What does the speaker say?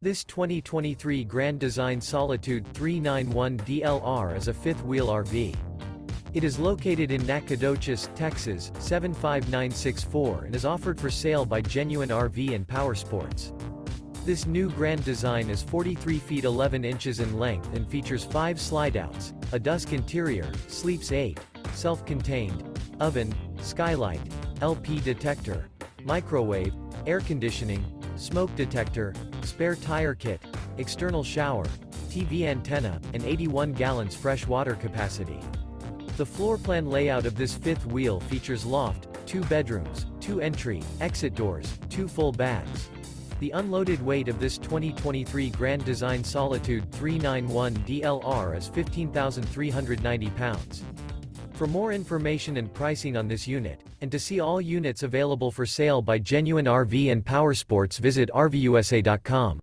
This 2023 Grand Design Solitude 391 DLR is a fifth-wheel RV. It is located in Nacogdoches, Texas, 75964 and is offered for sale by Genuine RV Powersports. This new Grand Design is 43 feet 11 inches in length and features 5 slideouts, a Dusk interior, sleeps 8, self-contained, oven, skylight, LP detector, microwave, air conditioning, smoke detector, spare tire kit, external shower, TV antenna, and 81 gallons fresh water capacity. The floor plan layout of this fifth wheel features loft, 2 bedrooms, 2 entry, exit doors, 2 full baths. The unloaded weight of this 2023 Grand Design Solitude 391 DLR is 15,390 pounds. For more information and pricing on this unit, and to see all units available for sale by Genuine RV Powersports, visit RVUSA.com.